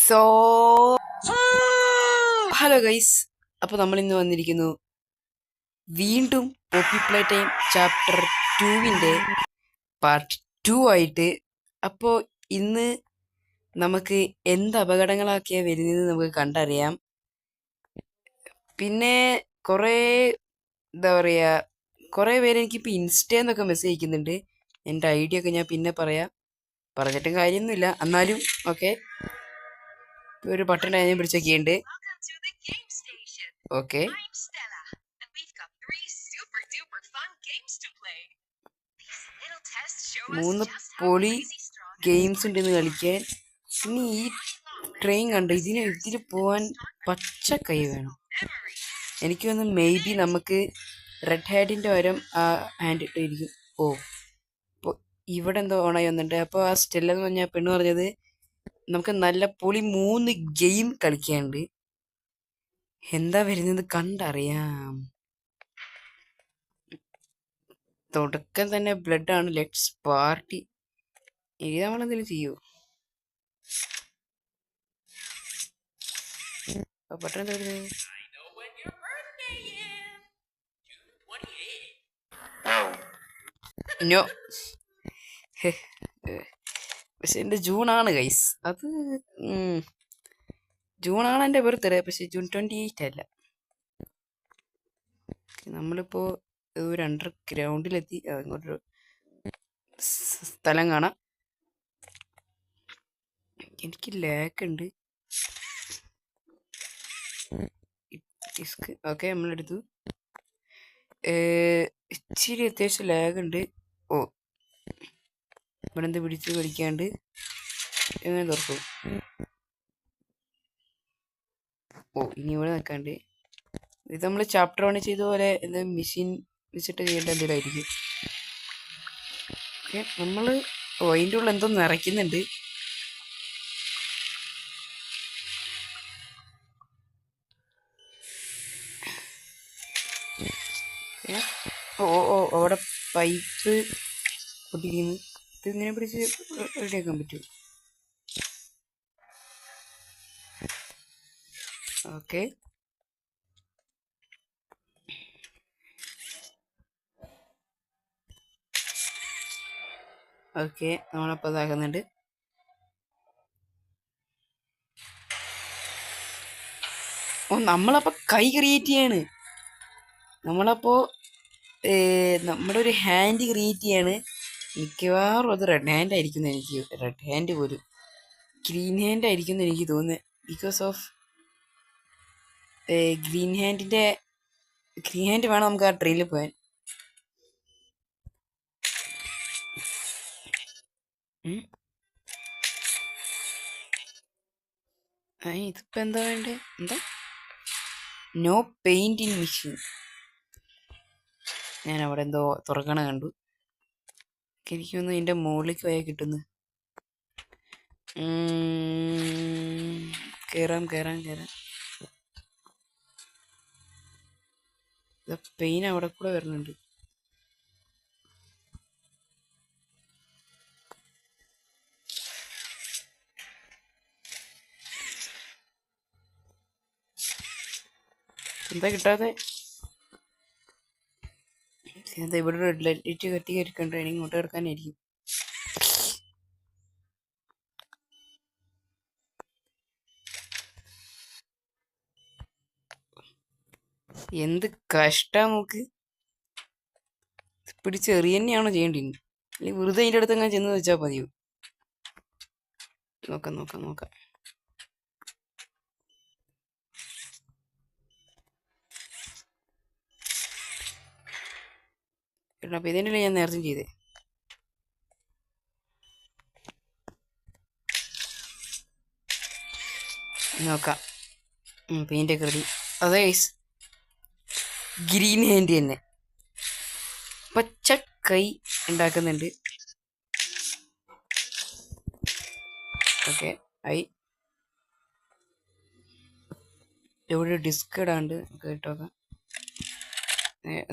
So hello guys, അപ്പോൾ നമ്മൾ ഇന്ന് വന്നിരിക്കുന്നു വീണ്ടും Poppy Playtime chapter 2 part 2 ആയിട്ട്. അപ്പോൾ ഇന്ന് നമുക്ക് എന്ത് അപകടങ്ങളൊക്കെയാണ് വരുന്നത് നമുക്ക് കണ്ടറിയാം. പിന്നെ കുറേ എന്താ പറയുക, കുറേ പേര് എനിക്കിപ്പോൾ ഇൻസ്റ്റയിൽ നിന്നൊക്കെ മെസ്സേജ് അയക്കുന്നുണ്ട്. എൻ്റെ ഐഡിയ ഒക്കെ ഞാൻ പിന്നെ പറഞ്ഞിട്ടും കാര്യമൊന്നുമില്ല, എന്നാലും ഓക്കെ. ഒരു ബട്ടൺ ഞാൻ പിടിച്ചൊക്കെയുണ്ട്. ഓക്കെ, 3 പൊളി ഗെയിംസ് ഉണ്ടെന്ന് കളിക്കാൻ. ഇനി ഈ ട്രെയിൻ കണ്ടു, ഇതിൽ പോവാൻ പച്ച കൈ വേണം. എനിക്ക് തോന്നുന്നു മേ ബി നമുക്ക് റെഡ് ഹാൻഡിൻ്റെ പകരം ആ ഹാൻഡ് ഇട്ടിരിക്കും. അപ്പോൾ ഇവിടെ എന്തോ ഓണായി വന്നിട്ടുണ്ട്. അപ്പോൾ ആ സ്റ്റെല്ലെന്ന് പറഞ്ഞാൽ പെണ്ണ് പറഞ്ഞത് നമുക്ക് നല്ല പൊളി 3 ഗെയിം കളിക്കാനുണ്ട്. എന്താ വരുന്നത് കണ്ടറിയാം. തുടക്കം തന്നെ ബ്ലഡ് ആണ്. Let's party. ഇത് നമ്മളെന്തെങ്കിലും ചെയ്യൂ. പെട്ടെന്ന് നോ, പക്ഷെ എൻ്റെ ജൂണാണ് ഗൈസ്. അത് ജൂണാണ് എൻ്റെ ബർത്ത്ഡേ, പക്ഷെ ജൂൺ 28 അല്ല. നമ്മളിപ്പോൾ ഒരു അണ്ടർഗ്രൗണ്ടിലെത്തി. ഇങ്ങോട്ടൊരു സ്ഥലം കാണാം. എനിക്ക് ലാഗ് ഉണ്ട്. ഡിസ്ക് ഓക്കെ നമ്മളെടുത്തു. ഇച്ചിരി അത്യാവശ്യം ലാഗ് ഉണ്ട്. ഇവിടെ എന്ത് പിടിച്ച് പഠിക്കാണ്ട് എങ്ങനെ തുറക്കും? ഇനി ഇവിടെ നിൽക്കാണ്ട്. ഇത് നമ്മൾ ചാപ്റ്റർ 1 ചെയ്ത പോലെ എന്താ മെഷീൻ വെച്ചിട്ട് ചെയ്യേണ്ട എന്തെങ്കിലുമായിരിക്കും. ഓക്കെ, നമ്മൾ അതിൻ്റെ ഉള്ളിൽ എന്തോ നിറയ്ക്കുന്നുണ്ട്. അവിടെ പൈപ്പ് പൊട്ടിക്കുന്നു. ഇതിങ്ങനെ പിടിച്ച് റെഡിയാക്കാൻ പറ്റും. ഓക്കെ, ഓക്കെ നമ്മളപ്പോൾ ഇതാക്കുന്നുണ്ട്. നമ്മളപ്പോൾ കൈ ക്രിയേറ്റ് ചെയ്യാണ്. നമ്മളപ്പോൾ നമ്മുടെ ഒരു ഹാൻഡ് ക്രിയേറ്റ് ചെയ്യാണ്. മിക്കവാറും അത് റെഡ് ഹാൻഡ് ആയിരിക്കും. എനിക്ക് റെഡ് ഹാൻഡ് പോലും ഗ്രീൻ ഹാൻഡ് ആയിരിക്കും എന്ന് എനിക്ക് തോന്നുന്നത്. ബിക്കോസ് ഓഫ് ഗ്രീൻ ഹാൻഡ് വേണം നമുക്ക് ആ ട്രെയിനിൽ പോകാൻ. ഇതിപ്പോൾ എന്താ വേണ്ടേ? എന്താ നോ പെയിന്റ് ഇൻ മെഷീൻ. ഞാൻ അവിടെ എന്തോ തുറക്കണ കണ്ടു. എനിക്കൊന്ന് ഇതിൻ്റെ മുകളിലേക്ക് പോയാൽ കിട്ടുന്നു. കയറാം. പെയിൻ അവിടെ കൂടെ വരുന്നുണ്ട്. എന്താ കിട്ടാതെ? ഇവിടെ റെഡ് ലൈറ്റ് കത്തി കയറിക്കണ്ട. ഇങ്ങോട്ട് കിടക്കാനായിരിക്കും. എന്ത് കഷ്ടാ നോക്ക്. പിടിച്ചെറിയ തന്നെയാണോ ചെയ്യേണ്ടി? അല്ലെങ്കിൽ വെറുതെ അതിൻ്റെ അടുത്ത് അങ്ങനെ ചെന്ന് വെച്ചാൽ മതിയോ? നോക്കാം. അപ്പോൾ ഇതിനല്ലേ ഞാൻ നേരത്തെ ചെയ്തേ. നോക്കാം. പെയിൻ്റൊക്കെ റെഡി. അതെ, ഗ്രീൻ ഹാൻഡ് തന്നെ പച്ച കൈ ഉണ്ടാക്കുന്നുണ്ട്. ഓക്കെ ആയി. എവിടെ ഡിസ്ക് ഇടാണ്ട് കേട്ടോക്കാം.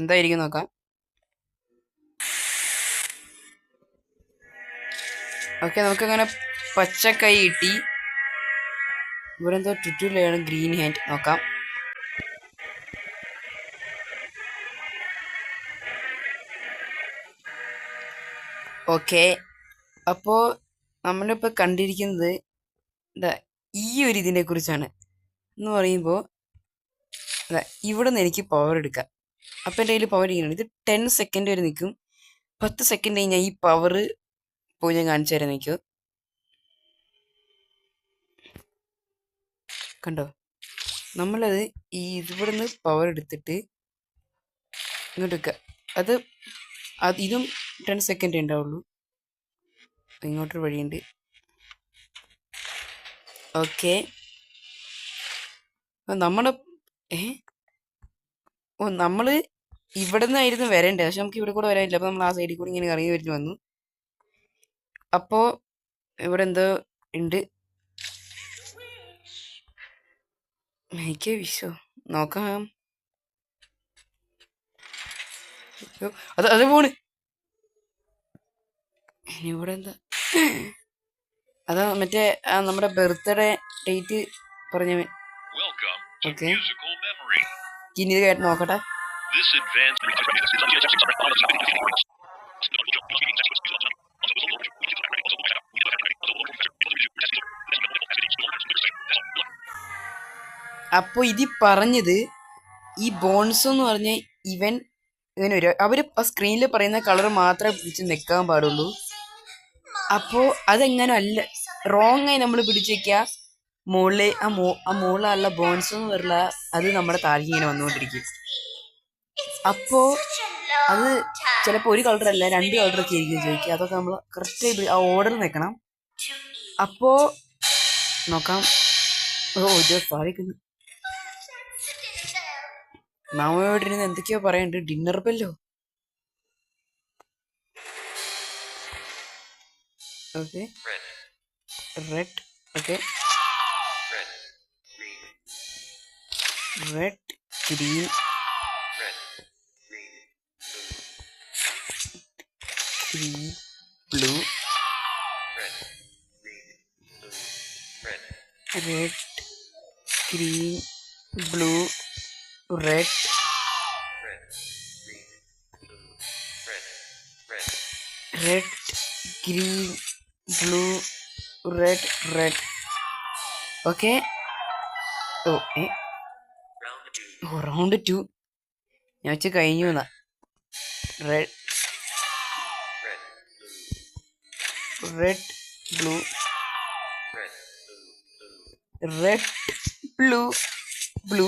എന്തായിരിക്കും നോക്കാം. ഓക്കെ, നമുക്കങ്ങനെ പച്ച കൈ കിട്ടി. ഇവിടെ എന്തോ ട്യൂട്ടോറിയലാണ് ഗ്രീൻ ഹാൻഡ് നോക്കാം. ഓക്കെ, അപ്പോൾ നമ്മളിപ്പോൾ കണ്ടിരിക്കുന്നത് ഈ ഒരു ഇതിനെ കുറിച്ചാണ്. എന്ന് പറയുമ്പോൾ ഇവിടെ നിന്ന് എനിക്ക് പവർ എടുക്കാം. അപ്പം എൻ്റെ കയ്യിൽ പവർ ഇങ്ങനെ ഇത് 10 സെക്കൻഡ് വരെ നിൽക്കും. 10 സെക്കൻഡ് കഴിഞ്ഞാൽ ഈ പവർ പോയി ഞാൻ കാണിച്ചു തരാൻ നിൽക്കും. കണ്ടോ, നമ്മളത് ഈ ഇവിടെ നിന്ന് പവർ എടുത്തിട്ട് ഇങ്ങോട്ട് വെക്കുക. അത് ഇതും 10 സെക്കൻഡ് ഉണ്ടാവുള്ളൂ. ഇങ്ങോട്ടൊരു വഴിയുണ്ട്. ഓക്കെ, നമ്മുടെ നമ്മൾ ഇവിടെ നിന്നായിരുന്നു വരേണ്ടത്, പക്ഷെ നമുക്ക് ഇവിടെ കൂടെ വരാനില്ല. അപ്പോൾ നമ്മൾ ആ സൈഡിൽ കൂടി ഇങ്ങനെ ഇറങ്ങി വരുന്നു വന്നു. അപ്പോൾ ഇവിടെ എന്തോ ഉണ്ട്. മേക്ക് എ വിഷോ നോക്കാം. അത് പോണ്. ഇവിടെ എന്താ, അതാ മറ്റേ നമ്മുടെ ബർത്ത്ഡേ ഡേറ്റ് പറഞ്ഞവൻ. ഓക്കെ, ഇനി ഇത് കേട്ട് നോക്കട്ടെ. അപ്പൊ ഇത് പറഞ്ഞത് ഈ ബോൺസ് എന്ന് പറഞ്ഞ ഇവൻ ഇങ്ങനെ വരും. അവര് ആ സ്ക്രീനിൽ പറയുന്ന കളർ മാത്രമേ പിടിച്ച് നിൽക്കാൻ പാടുള്ളൂ. അപ്പോ അതെങ്ങനെ അല്ല, റോങ് ആയി നമ്മൾ പിടിച്ചു വെക്കുക. മുകളിൽ ആ മുകളിലുള്ള ബോൺസ് എന്ന് പറഞ്ഞ അത് നമ്മുടെ താഴെ ഇങ്ങനെ വന്നുകൊണ്ടിരിക്കും. അപ്പോ അത് ചിലപ്പോൾ ഒരു കളർ അല്ല 2 കളറൊക്കെ ആയിരിക്കും ചോദിക്കുക. അതൊക്കെ നമ്മൾ കറക്റ്റ് ആ ഓർഡർ നിൽക്കണം. അപ്പോ നോക്കാം. ഇത് സാധിക്കുന്നു. മാമയോടിരുന്ന് എന്തൊക്കെയോ പറയണ്ട്. ഡിന്നർ ബെല്ലോ. Okay, red. Okay, red, green, green, blue, red, green, blue, red, red, green, blue, red, red. Okay, round 2 ഞാൻ വെച്ച് കഴിഞ്ഞു എന്നാ. Red, red, blue, red, blue, blue,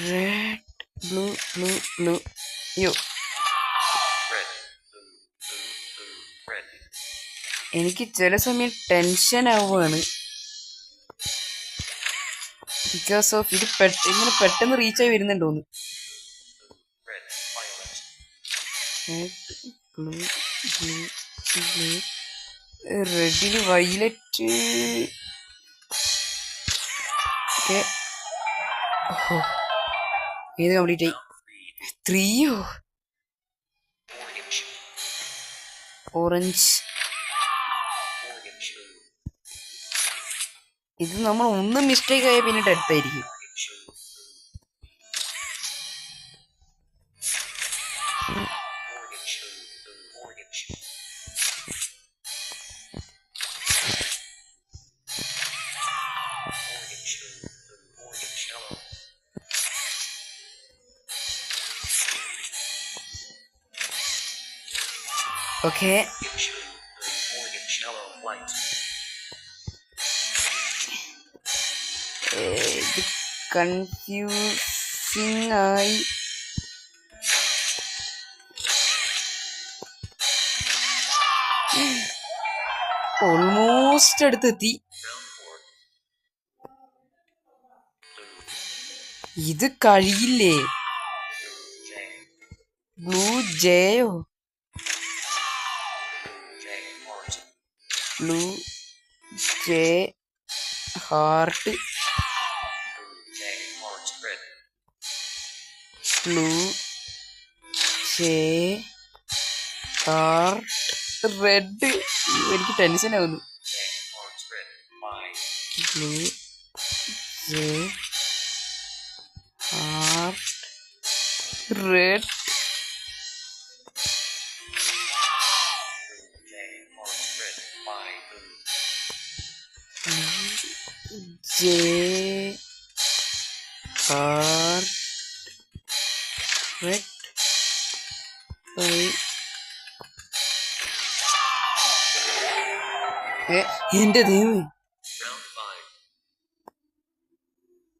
red, blue, blue, blue. Yo, എനിക്ക് ചില സമയം ടെൻഷൻ ആവുകയാണ്. Because of ഇത് ഇങ്ങനെ പെട്ടെന്ന് റീച്ചായി വരുന്നുണ്ടോന്ന്. റെഡിന് വൈലറ്റ്. ഓക്കെ, ഏത് കംപ്ലീറ്റ് ആയി? 3യോ? ഓറഞ്ച്. ഇത് നമ്മൾ ഒന്ന് മിസ്റ്റേക്ക് ആയ പിന്നെ അടുത്തായിരിക്കും. ഓക്കെ, ഇത് കൺഫ്യൂസിങ് ആയി. ഓൾമോസ്റ്റ് അടുത്തെത്തി. ഇത് കഴിയില്ലേ? ബ്ലൂ ജെയോ? Blue jay heart, blue jay heart, red. എനിക്ക് ടെൻഷനാവുന്നു. Blue jay are red jay are red എന്റെ ദൈവമേ.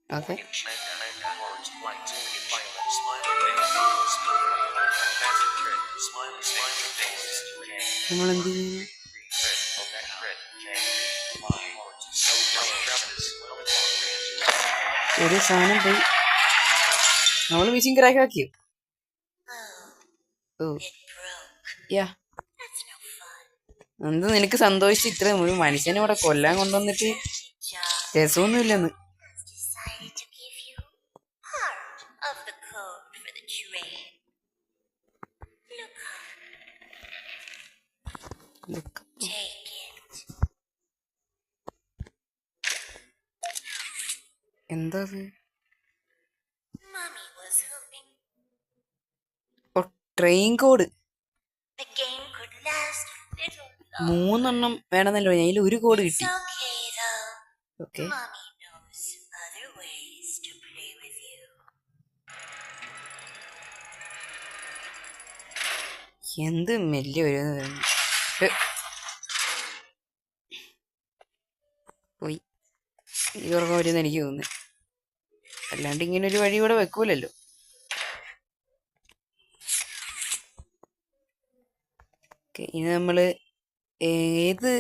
ഓക്കെ നമ്മളെന്ത് ചെയ്യുന്നു? ഒരു സാധനം പോയി. നമ്മള് മിഷീൻ ക്രാക്ക് ആക്കിയോ? ഓ യാ, എന്ത് നിനക്ക് സന്തോഷിച്ച് ഇത്ര ഒരു മനുഷ്യനെ ഇവിടെ കൊല്ലാൻ കൊണ്ടുവന്നിട്ട് രസമൊന്നുമില്ലെന്ന്. എന്താ ട്രെയിൻ കോഡ് 3 വേണമെന്നല്ലോ. അതിൽ ഒരു കോഡ് കിട്ടി. ഓക്കെ, എന്ത് മെല്ലെ വരുമെന്ന് പോയി. ഈ ഉറക്കം വരുമെന്ന് എനിക്ക് തോന്നുന്നു. അല്ലാണ്ട് ഇങ്ങനെ ഒരു വഴി കൂടെ വെക്കൂലല്ലോ. ഓക്കെ, ഇനി നമ്മള് ഏത്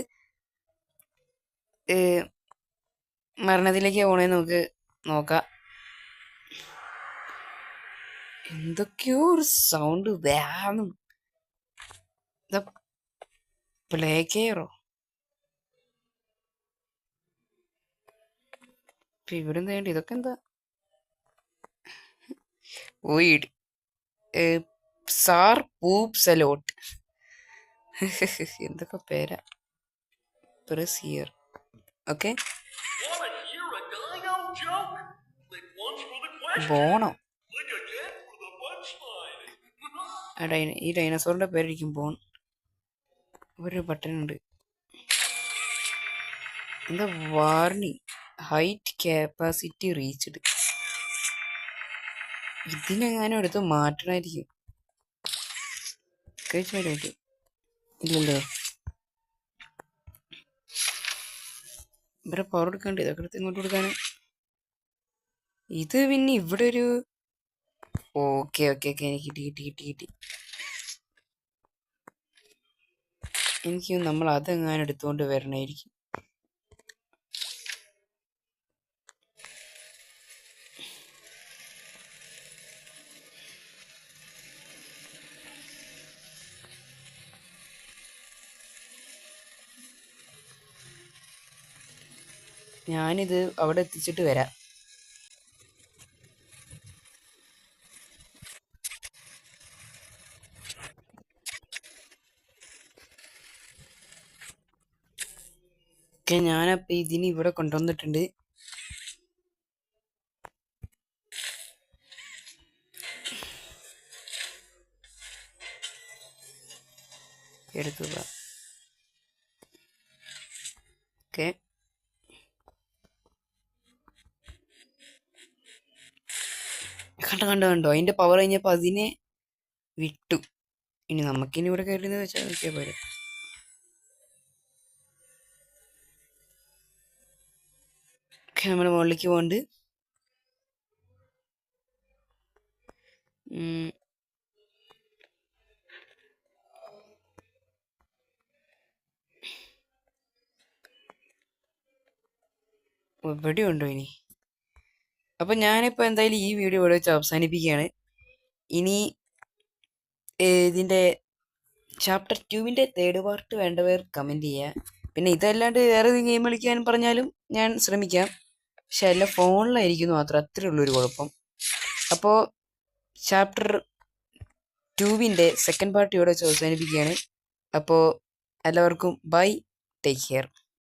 മരണത്തിലേക്ക് പോണേന്ന് നമുക്ക് നോക്കാം. എന്തൊക്കെയോ ഒരു സൗണ്ട് വേണം. പ്ലേ കെയറോ? ഇവിടെ എന്താ വേണ്ടി? ഇതൊക്കെ എന്താ? വീട് സാർ പൂപ്പ് സലോട്ട്. എന്തൊക്കെ പേരാ. Press here. ഓക്കെ, ബോണോ? ഈ ഡൈനോസോറിന്റെ പേരായിരിക്കും ബോൺ. ഒരു ബട്ടൺ ഉണ്ട്. എന്താ വാർണിംഗ്, ഹൈറ്റ് കപ്പാസിറ്റി റീച്ച്ഡ്. ഇതിനെങ്ങാനും എടുത്ത് മാറ്റണമായിരിക്കും. കഴിച്ചു പറ്റും. ഇല്ലല്ലോ, ഇവിടെ പവർ എടുക്കണ്ട്. ഇതൊക്കെ എടുത്ത് ഇങ്ങോട്ട് കൊടുക്കാന്. ഇത് പിന്നെ ഇവിടെ ഒരു ഓക്കെ ഓക്കെ ഓക്കെ എനിക്ക് കിട്ടി. എനിക്ക് നമ്മൾ അതെങ്ങാനും എടുത്തുകൊണ്ട് വരണമായിരിക്കും. ഞാനിത് അവിടെ എത്തിച്ചിട്ട് വരാം. ഓക്കെ, ഞാനപ്പോൾ ഇതിന് ഇവിടെ കൊണ്ടുവന്നിട്ടുണ്ട്. എടുത്തു. ഓക്കെ, കണ്ടോ അതിന്റെ പവർ കഴിഞ്ഞപ്പോൾ അതിനെ വിട്ടു. ഇനി നമുക്കിനി ഇവിടെ കയറിയെന്ന് വെച്ചാൽ നോക്കിയാൽ പോരെ. ഓക്കെ, നമ്മൾ മുകളിലേക്ക് പോകണ്ട്. എവിടെ ഉണ്ടോ ഇനി? അപ്പം ഞാനിപ്പോൾ എന്തായാലും ഈ വീഡിയോ ഇവിടെ വെച്ച് അവസാനിപ്പിക്കുകയാണ്. ഇനി ഇതിൻ്റെ ചാപ്റ്റർ 2 തേർഡ് പാർട്ട് വേണ്ടവർ കമൻറ്റ് ചെയ്യുക. പിന്നെ ഇതല്ലാണ്ട് വേറെ ഗെയിം കളിക്കാൻ പറഞ്ഞാലും ഞാൻ ശ്രമിക്കാം. പക്ഷെ എല്ലാം ഫോണിലായിരിക്കുന്നു മാത്രം. അത്രേ ഉള്ളൊരു കുഴപ്പം. അപ്പോൾ ചാപ്റ്റർ 2 സെക്കൻഡ് പാർട്ട് ഇവിടെ വെച്ച് അവസാനിപ്പിക്കുകയാണ്. അപ്പോൾ എല്ലാവർക്കും ബൈ, ടേക്ക് കെയർ.